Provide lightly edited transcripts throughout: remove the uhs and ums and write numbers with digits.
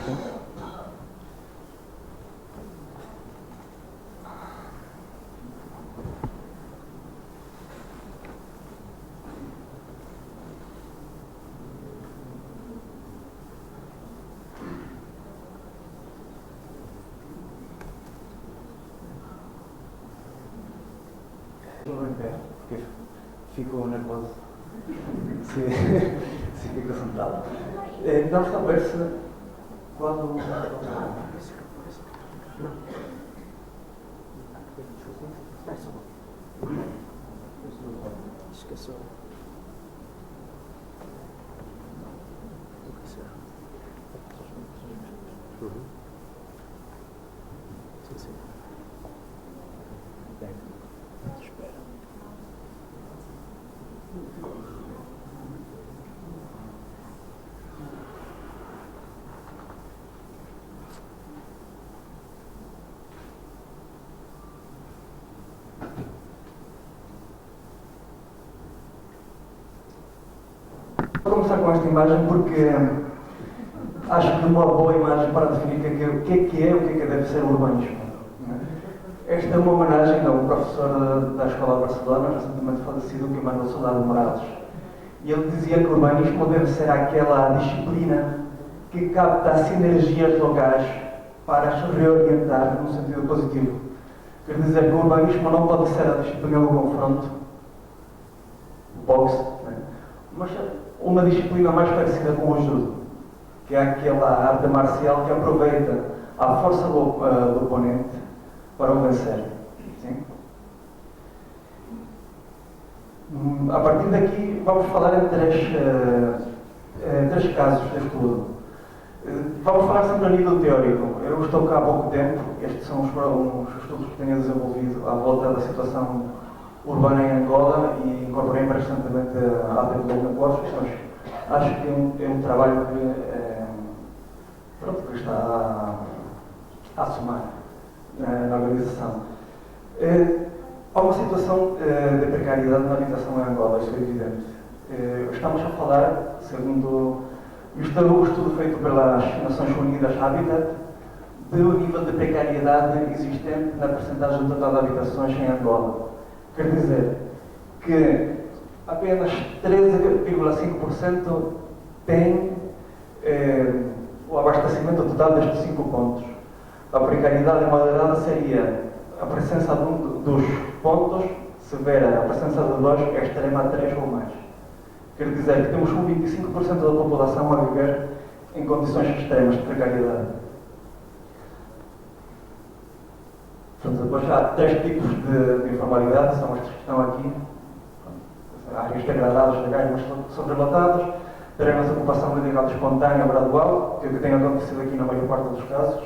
Estou em pé, porque fico nervoso se fico sentado. Vamos saber se quando... Esqueceu. Sim, sim. Bem, espera. Vou começar com esta imagem porque acho que uma boa imagem para definir o que é o que deve ser o urbanismo. Esta é uma homenagem a um professor da Escola de Barcelona, recentemente falecido, que é Manuel Soldado Moraes. E ele dizia que o urbanismo deve ser aquela disciplina que capta as sinergias locais para as reorientar no sentido positivo. Quer dizer que o urbanismo não pode ser a disciplina do confronto, o boxe, mas uma disciplina mais parecida com o judo, que é aquela arte marcial que aproveita a força do oponente para o vencer. Sim? A partir daqui vamos falar em três casos de estudo. Vamos falar sempre a nível teórico. Eu estou cá há pouco tempo, estes são os estudos que tenho desenvolvido à volta da situação urbana em Angola e incorporei recentemente a Development Workshops, mas acho que é um trabalho que está a somar na organização. Há uma situação de precariedade na habitação em Angola, isso é evidente. Estamos a falar, segundo o estudo feito pelas Nações Unidas Habitat, do nível de precariedade existente na percentagem total de habitações em Angola. Quer dizer que apenas 13,5% tem o abastecimento total destes 5 pontos. A precariedade moderada seria a presença de um dos pontos, severa, a presença de dois, extrema 3 ou mais. Quer dizer que temos 25% da população a viver em condições extremas de precariedade. Portanto, depois há 3 tipos de informalidade, são estes que estão aqui. Áreas degradadas, legais, mas sobrelotadas. Teremos a ocupação legal espontânea gradual, que é o que tem acontecido aqui na maior parte dos casos.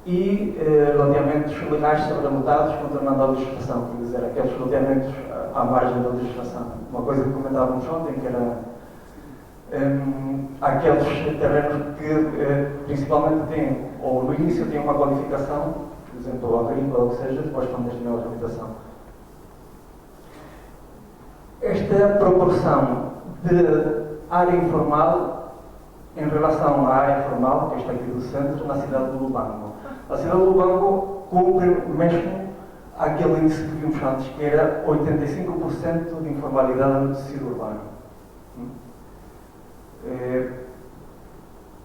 E loteamentos legais sobrelotados, contornando a legislação, quer dizer, aqueles loteamentos à margem da legislação. Uma coisa que comentávamos ontem, que era aqueles terrenos que principalmente têm, ou no início têm uma qualificação, por exemplo, agrícola ou o que seja, depois estão destinados à habitação. Esta proporção de área informal em relação à área formal, que está aqui do centro, na cidade de Lubango. A cidade de Lubango cumpre mesmo aquele índice que vimos antes, que era 85% de informalidade no tecido urbano.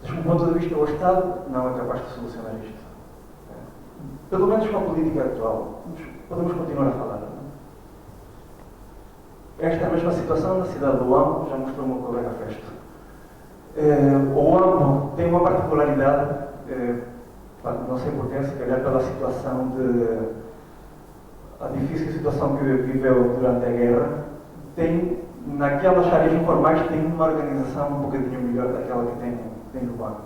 Desde um ponto de vista, o Estado não é capaz de solucionar isto. Pelo menos com a política atual. Podemos continuar a falar. Esta é a mesma situação na cidade do Luambo, já mostrou o meu colega Festo. O Luambo tem uma particularidade, não sei porquê, se calhar pela situação a difícil situação que viveu durante a guerra, tem, naquelas áreas informais, tem uma organização um bocadinho melhor daquela que tem no banco.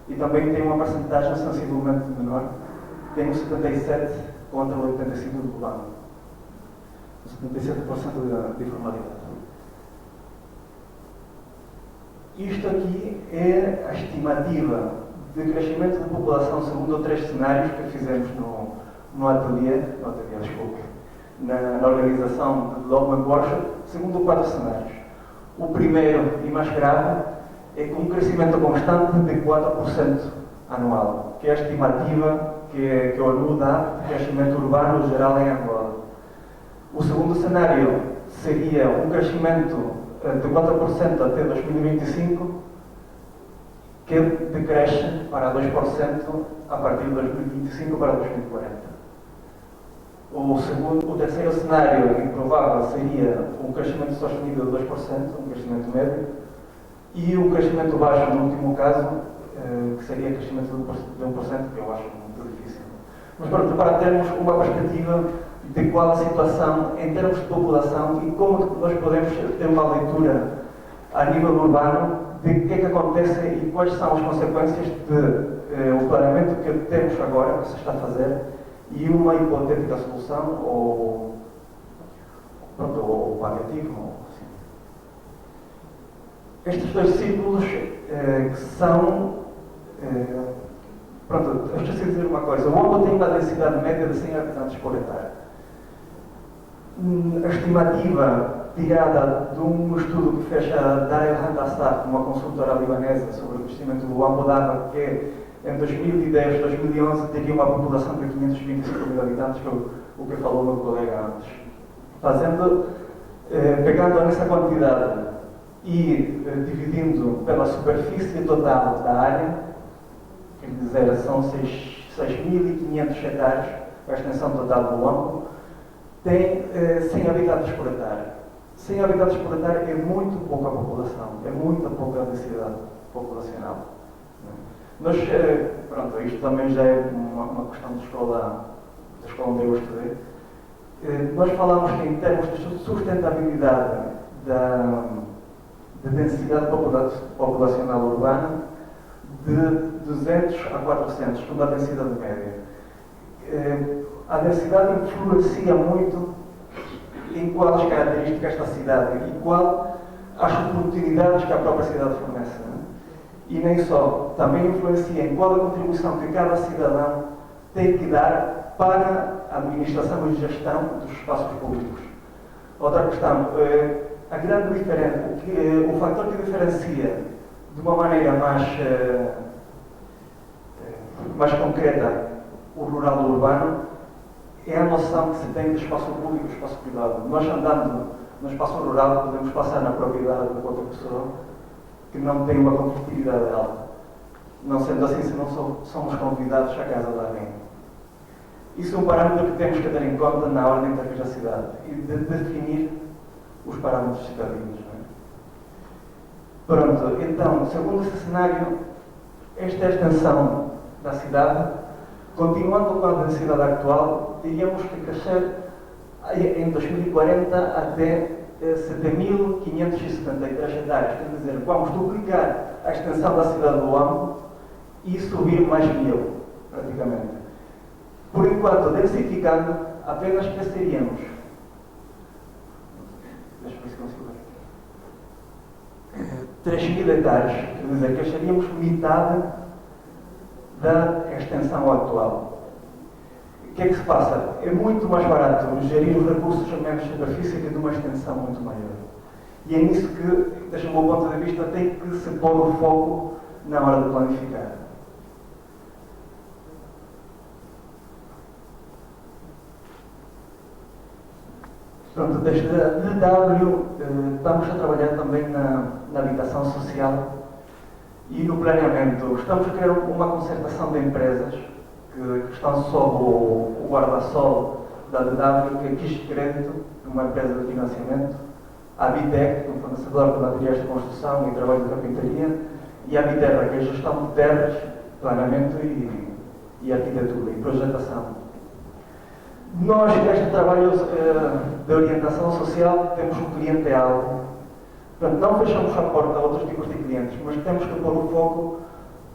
E também tem uma percentagem sensivelmente menor, tem 77 contra o 85% do banco. 77% de informalidade. Isto aqui é a estimativa de crescimento da população segundo 3 cenários que fizemos no ateliê, na organização de Development Workshop, segundo 4 cenários. O primeiro e mais grave é que um crescimento constante de 4% anual, que é a estimativa que a ONU dá de crescimento urbano geral em Angola. O segundo cenário seria um crescimento de 4% até 2025, que decresce para 2% a partir de 2025 para 2040. O terceiro cenário improvável seria um crescimento sustenido de 2%, um crescimento médio, e um crescimento baixo no último caso, que seria crescimento de 1%, que eu acho muito difícil. Mas pronto, para termos uma perspectiva de qual a situação em termos de população e como nós podemos ter uma leitura a nível urbano de o que é que acontece e quais são as consequências de o planeamento que temos agora, que se está a fazer, e uma hipotética solução ou paliativo. Assim. Estes dois ciclos que são... pronto, eu preciso dizer uma coisa. O Ombo tem uma densidade média de 100 habitantes por hectare. A estimativa tirada de um estudo que fez a Daryl Handassar, uma consultora libanesa, sobre o crescimento do Ombo, dava que em 2010, 2011 teria uma população de 525 mil habitantes, que o que falou o meu colega antes. Pegando nessa quantidade e dividindo pela superfície total da área, quer dizer, são 6.500 hectares, a extensão total do Ombo, tem 100 habitantes por hectare. 100 habitantes por hectare é muito pouca população, é muita pouca densidade populacional. Nós, pronto, isto também já é uma questão da escola onde eu estudei. Nós falamos que em termos de sustentabilidade da densidade populacional urbana, de 200 a 400, uma densidade média. A densidade influencia muito em quais as características da cidade e qual as oportunidades que a própria cidade fornece. E nem só, também influencia em qual a contribuição que cada cidadão tem que dar para a administração e gestão dos espaços públicos. Outra questão, a grande diferença, o fator que diferencia de uma maneira mais concreta o rural do urbano é a noção que se tem de espaço público e espaço privado. Nós andando no espaço rural podemos passar na propriedade de outra pessoa que não tem uma competitividade alta. Não sendo assim, se não somos convidados à casa de alguém. Isso é um parâmetro que temos que ter em conta na hora de intervir a cidade e de definir os parâmetros cidadinos. Pronto, então, segundo esse cenário, esta é a extensão da cidade. Continuando com a densidade atual, teríamos que crescer em 2040 até 7.573 hectares. Quer dizer, vamos duplicar a extensão da cidade do Ombo e subir mais 1.000, praticamente. Por enquanto, densificando, apenas cresceríamos. Deixa eu ver se consigo ver. 3.000 hectares. Quer dizer, cresceríamos metade da extensão atual. O que é que se passa? É muito mais barato gerir os recursos a menos superfície que de uma extensão muito maior. E é nisso que, desde o meu ponto de vista, tem que se pôr o foco na hora de planificar. Pronto, desde a DW estamos a trabalhar também na habitação social e no planeamento. Estamos a criar uma concertação de empresas que estão sob o guarda-sol da DW, que é Quis Crédito, uma empresa de financiamento, a Bitec, um fornecedor de materiais de construção e trabalho de carpintaria, e a Biterra, que é a gestão de terras, planeamento e arquitetura e projetação. Nós, neste trabalho de orientação social, temos um cliente-alvo. Portanto, não fechamos a porta a outros tipos de clientes, mas temos que pôr o foco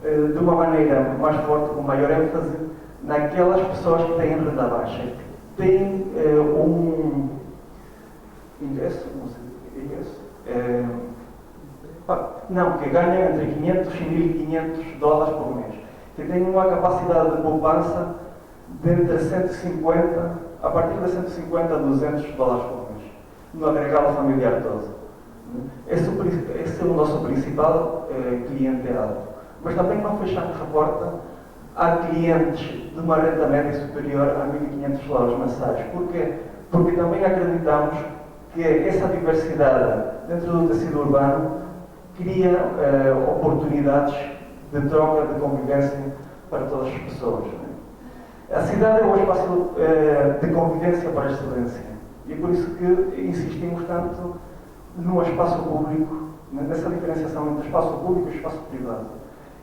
de uma maneira mais forte, com maior ênfase, naquelas pessoas que têm renda baixa, que têm um ingresso, que ganham entre 500 e 1.500 dólares por mês, que têm uma capacidade de poupança de entre 150, a partir de 150 a 200 dólares por mês, no agregado familiar todo. Esse é o nosso principal clientela. Mas também não fechamos a porta a clientes de uma renda média superior a 1.500 dólares mensais. Porquê? Porque também acreditamos que essa diversidade dentro do tecido urbano cria oportunidades de troca, de convivência para todas as pessoas. A cidade é um espaço de convivência para a excelência. E é por isso que insistimos tanto no espaço público, nessa diferenciação entre espaço público e espaço privado.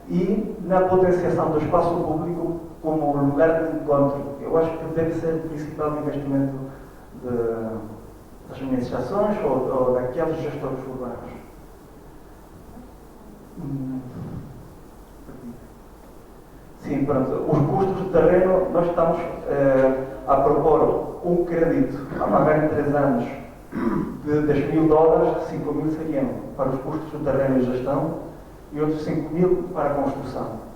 E na potenciação do espaço público como lugar de encontro. Eu acho que deve ser o principal investimento das administrações ou daqueles gestores urbanos. Sim, pronto. Os custos do terreno, nós estamos a propor um crédito a pagar em 3 anos de 10.000 dólares, 5.000 seriam para os custos do terreno e gestão e outros 5.000 para a construção.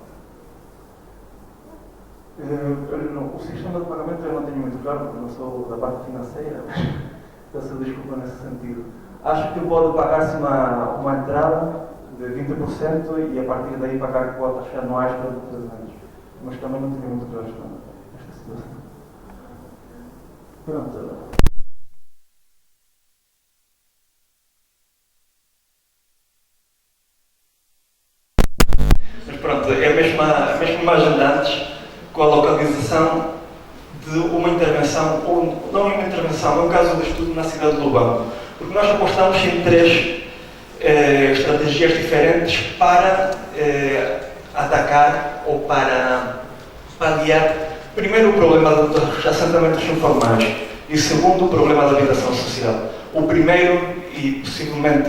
O sistema de pagamento eu não tenho muito claro, porque não sou da parte financeira, mas peço desculpa nesse sentido. Acho que pode pagar-se uma entrada de 20% e a partir daí pagar quotas anuais durante 3 anos. Mas também não tenho muito claro esta situação. Pronto. Mas pronto, é a mesma imagem de antes, com a localização de uma intervenção, ou não uma intervenção, é um caso de estudo na cidade de Lubão. Porque nós apostamos em 3 estratégias diferentes para atacar ou para paliar, primeiro, o problema dos assentamentos informais e, segundo, o problema da habitação social. O primeiro, e possivelmente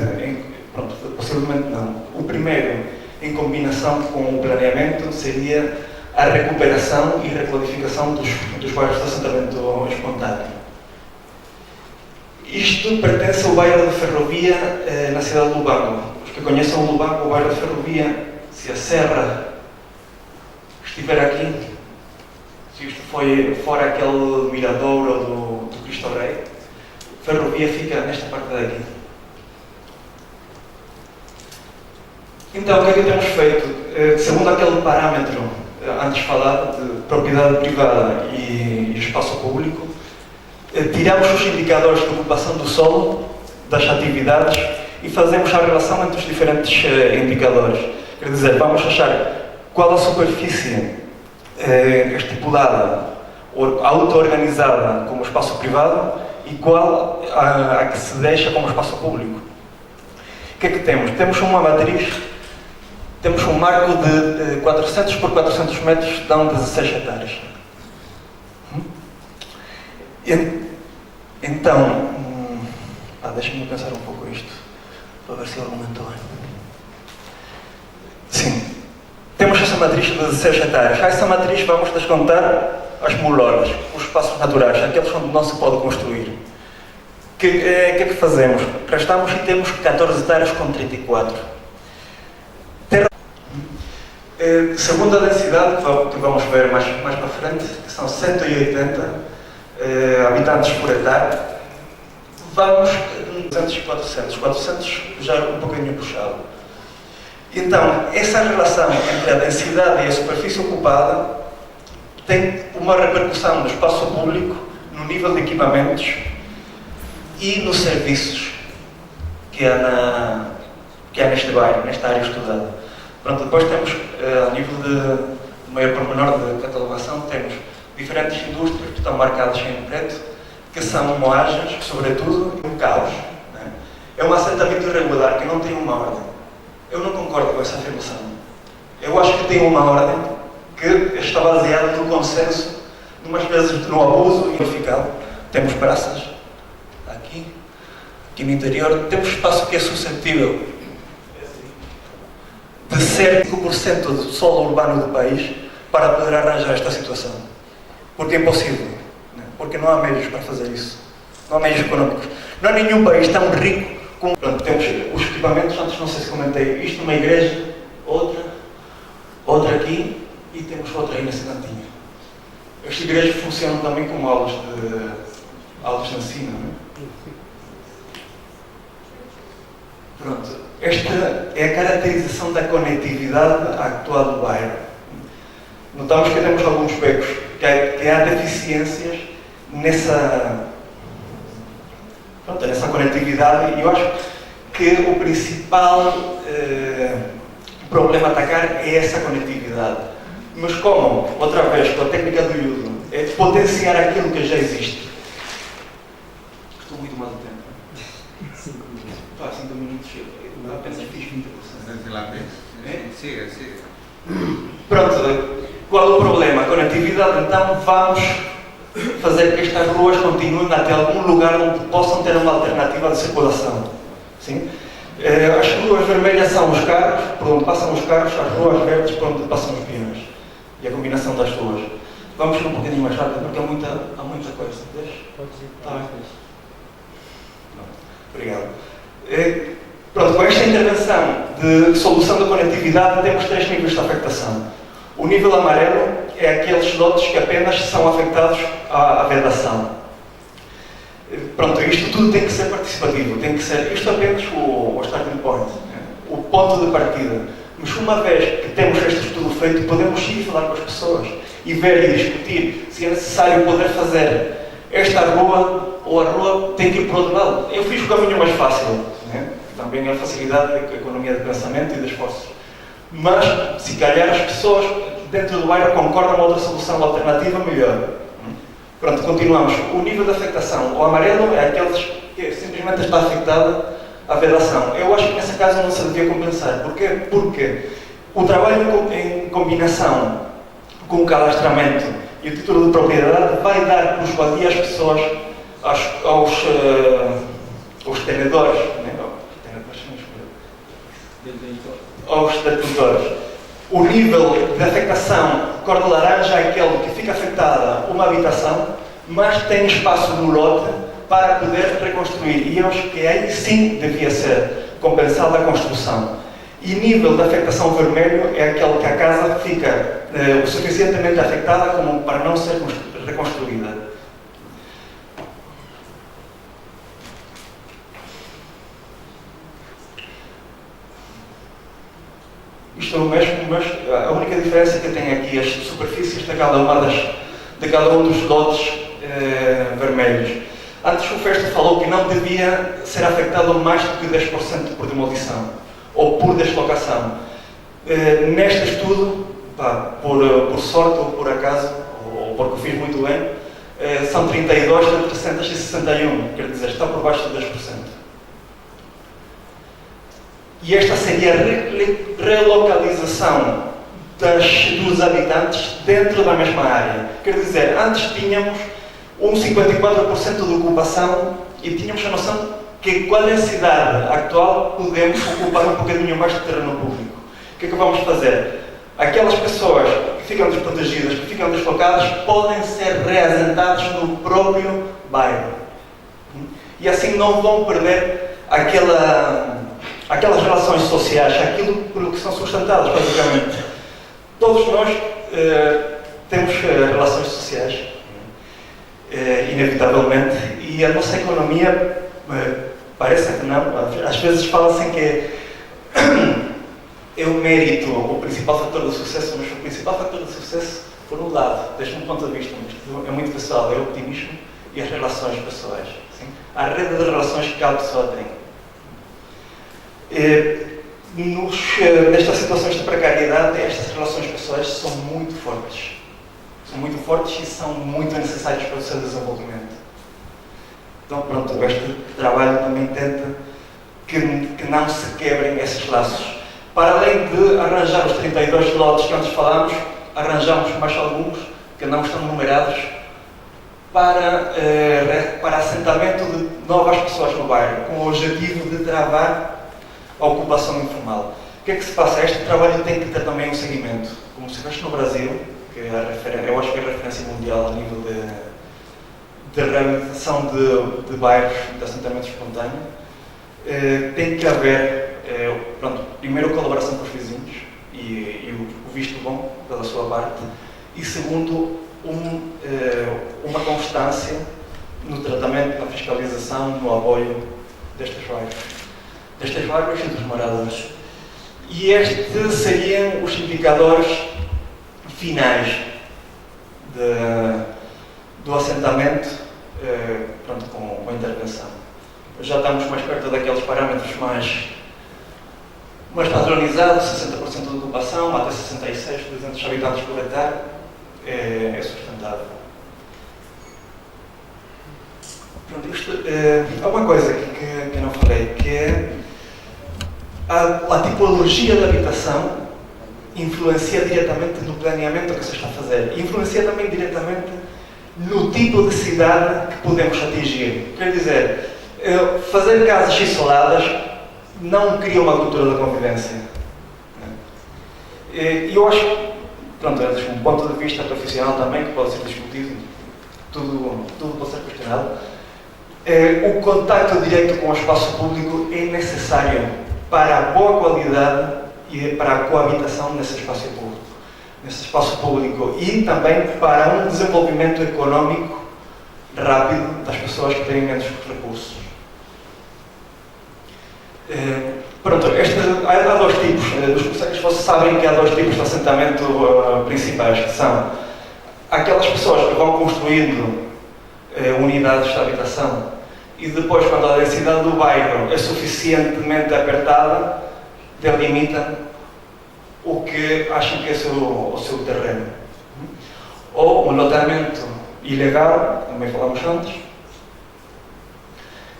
não, o primeiro, em combinação com o planeamento, seria a recuperação e requalificação dos bairros de assentamento espontâneo. Isto pertence ao bairro de Ferrovia, na cidade de Lubango. Os que conheçam o Lubango, o bairro de Ferrovia, se a serra estiver aqui, se isto fora aquele miradouro do Cristo Rei, Ferrovia fica nesta parte daqui. Então, o que é que temos feito? Segundo aquele parâmetro antes falado de propriedade privada e espaço público, tiramos os indicadores de ocupação do solo das atividades e fazemos a relação entre os diferentes indicadores. Quer dizer, vamos achar qual a superfície estipulada ou auto-organizada como espaço privado e qual a que se deixa como espaço público. O que é que temos? Temos uma matriz, temos um marco de 400 por 400 metros, dão 16 hectares. Então, deixa-me pensar um pouco isto, para ver se eu argumento bem. Sim, temos essa matriz de 16 hectares. A essa matriz vamos descontar as mulonas, os espaços naturais, aqueles onde não se pode construir. O que é que fazemos? Restamos e temos 14 hectares com 34. Segundo a densidade, que vamos ver mais para frente, que são 180 habitantes por hectare, vamos 200 e 400. 400 já um pouquinho puxado. Então, essa relação entre a densidade e a superfície ocupada tem uma repercussão no espaço público, no nível de equipamentos e nos serviços que há neste bairro, nesta área estudada. Pronto, depois temos, a nível de maior pormenor de catalogação, temos diferentes indústrias que estão marcadas em preto, que são moagens, sobretudo, e um caos. Né? É um assentamento irregular que não tem uma ordem. Eu não concordo com essa afirmação. Eu acho que tem uma ordem que está baseada no consenso, umas vezes no abuso ineficaz. Temos praças aqui no interior, temos espaço que é suscetível de ser 5% do solo urbano do país para poder arranjar esta situação. Porque é impossível. Né? Porque não há meios para fazer isso. Não há meios económicos. Não há nenhum país tão rico como... Pronto, temos os equipamentos, antes não sei se comentei, isto numa igreja, outra aqui e temos outra aí nesse cantinho. As igrejas funcionam também como aulas de ensino. Né? Pronto, esta é a caracterização da conectividade atual do bairro. Notamos que temos alguns becos, que há deficiências nessa conectividade, e eu acho que o principal problema a atacar é essa conectividade. Mas como, outra vez, com a técnica do Yudo, é potenciar aquilo que já existe. Estou muito mal do tempo. 5 minutos. 5 minutos, eu apenas fiz 20%. Siga. Pronto, qual é o problema? A conectividade, então vamos fazer que estas ruas continuem até algum lugar onde possam ter uma alternativa de circulação. Sim? As ruas vermelhas são os carros, por onde passam os carros, as ruas verdes por onde passam os peões. E a combinação das ruas. Vamos ir um bocadinho mais rápido, porque há muita coisa. Deixa? Pode ir. Obrigado. Pronto, com esta intervenção de solução da conectividade, temos 3 níveis de afetação. O nível amarelo é aqueles lotes que apenas são afetados à vedação. Pronto, isto tudo tem que ser participativo, tem que ser, isto apenas o starting point, o ponto de partida. Mas uma vez que temos este estudo feito, podemos ir falar com as pessoas e ver e discutir se é necessário poder fazer esta rua ou a rua tem que ir para o outro lado. Eu fiz o caminho mais fácil, né? Também a facilidade da economia de pensamento e de esforços. Mas, se calhar, as pessoas dentro do bairro concordam com outra solução alternativa melhor. Pronto, continuamos. O nível de afetação. O amarelo é aqueles que simplesmente está afetada a vedação. Eu acho que nesse caso não se devia compensar. Porquê? Porque o trabalho em combinação com o cadastramento e o título de propriedade vai dar plusvalia às pessoas, aos tenedores, né? Aos detentores. O nível de afetação cor de laranja é aquele que fica afetada uma habitação, mas tem espaço no lote para poder reconstruir. E eu acho que aí sim devia ser compensada a construção. E nível de afetação vermelho é aquele que a casa fica o suficientemente afetada como para não ser reconstruída. Isto é o mesmo, mas a única diferença que tem aqui as superfícies de cada um dos lotes vermelhos. Antes o Festo falou que não devia ser afetado mais do que 10% por demolição ou por deslocação. Neste estudo, por sorte ou por acaso, ou porque fiz muito bem, são 32 de 361, quer dizer, está por baixo de 10%. E esta seria a relocalização dos habitantes dentro da mesma área. Quer dizer, antes tínhamos um 54% de ocupação e tínhamos a noção que com a densidade atual podemos ocupar um bocadinho mais de terreno público. O que é que vamos fazer? Aquelas pessoas que ficam desprotegidas, que ficam deslocadas, podem ser reassentadas no próprio bairro. E assim não vão perder aquelas relações sociais, aquilo pelo que são sustentadas, basicamente. Todos nós temos relações sociais, inevitavelmente, e a nossa economia parece que não. Às vezes fala-se que é o mérito o principal fator de sucesso, mas o principal fator de sucesso, por um lado, desde um ponto de vista, é muito pessoal, é o optimismo e as relações pessoais. Sim? A rede de relações que cada pessoa tem. Nestas situações de precariedade, estas relações pessoais são muito fortes. São muito fortes e são muito necessárias para o seu desenvolvimento. Então, pronto, este trabalho também tenta que não se quebrem esses laços. Para além de arranjar os 32 lotes que antes falámos, arranjamos mais alguns que não estão numerados para assentamento de novas pessoas no bairro, com o objetivo de travar a ocupação informal. O que é que se passa? Este trabalho tem que ter também um seguimento. Como se fez no Brasil, que eu acho que é a referência mundial a nível de reabilitação de bairros de assentamento espontâneo, tem que haver, primeiro, colaboração com os vizinhos e o visto bom pela sua parte, e segundo, uma constância no tratamento, na fiscalização, no apoio destes bairros. destas vagas e dos moradores. E estes seriam os indicadores finais do assentamento, pronto, com a intervenção. Já estamos mais perto daqueles parâmetros mais padronizados, 60% de ocupação, até 66, 200 habitantes por hectare, é sustentável. Pronto, isto, há uma coisa que eu não falei, que é a tipologia da habitação influencia diretamente no planeamento que se está a fazer. E influencia também diretamente no tipo de cidade que podemos atingir. Quer dizer, fazer casas isoladas não cria uma cultura da convivência. E eu acho, pronto, desde um ponto de vista profissional também, que pode ser discutido, tudo pode ser questionado, o contacto direto com o espaço público é necessário para a boa qualidade e para a coabitação nesse espaço público e também para um desenvolvimento económico rápido das pessoas que têm menos recursos. Pronto, há dois tipos, vocês sabem que há dois tipos de assentamento principais, que são aquelas pessoas que vão construindo unidades de habitação e depois, quando a densidade do bairro é suficientemente apertada, delimitam o que acham que é o seu terreno. Ou um loteamento ilegal, também falamos antes,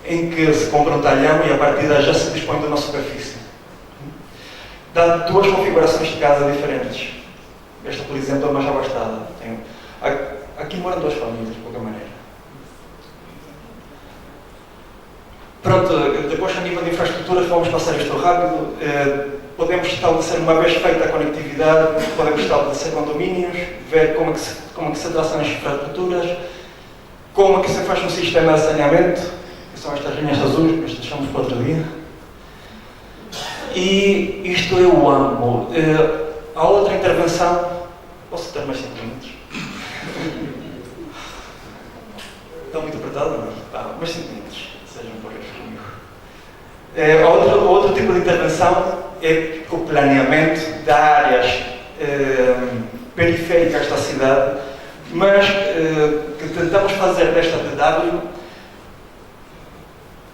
em que se compra um talhão e a partir daí já se dispõe de uma superfície. Dá duas configurações de casa diferentes. Esta, por exemplo, é mais abastada. Aqui moram duas famílias, de qualquer maneira. Pronto, depois a nível de infraestruturas, vamos passar isto rápido. Podemos estabelecer, uma vez feita a conectividade, podemos estabelecer condomínios, ver como é que se traçam as infraestruturas, como é que se faz um sistema de saneamento, que são estas linhas azuis, mas deixamos para outro dia. E isto eu amo. A outra intervenção, posso ter mais 5 minutos? Está muito apertado, não? Tá, mais 5 minutos, sejam porreiros comigo. Outro tipo de intervenção é o planeamento de áreas periféricas da cidade, mas que tentamos fazer desta DW,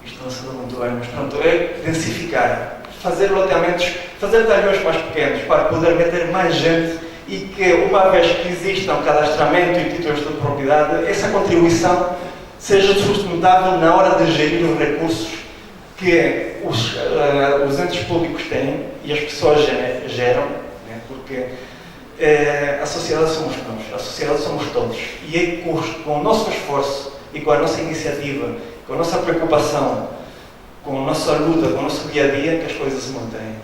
isto não se dá muito bem, mas pronto, é densificar, fazer loteamentos, fazer talhões mais pequenos para poder meter mais gente e que, uma vez que exista um cadastramento e títulos de propriedade, essa contribuição seja sustentável na hora de gerir os recursos que os entes públicos têm e as pessoas geram, né? Porque a sociedade somos nós, a sociedade somos todos. E é com o nosso esforço e com a nossa iniciativa, com a nossa preocupação, com a nossa luta, com o nosso dia-a-dia que as coisas se mantêm.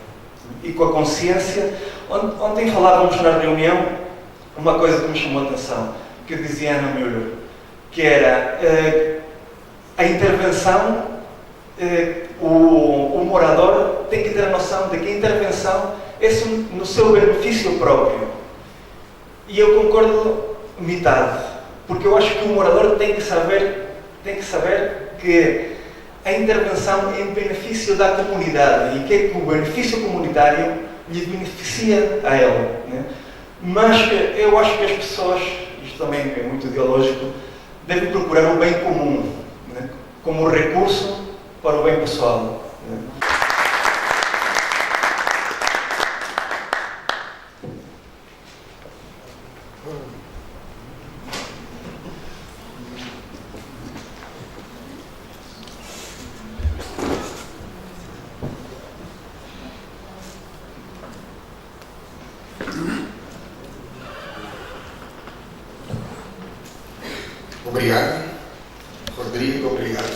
E com a consciência, ontem falávamos na reunião uma coisa que me chamou a atenção, que dizia Ana Müller, que era a intervenção. O morador tem que ter a noção de que a intervenção é no seu benefício próprio. E eu concordo metade, porque eu acho que o morador tem que saber que a intervenção é em benefício da comunidade e que o benefício comunitário lhe beneficia a ele, né? Mas eu acho que as pessoas, isto também é muito ideológico, devem procurar o bem comum, né? Como recurso para o bem pessoal. Obrigado, Rodrigo, obrigado,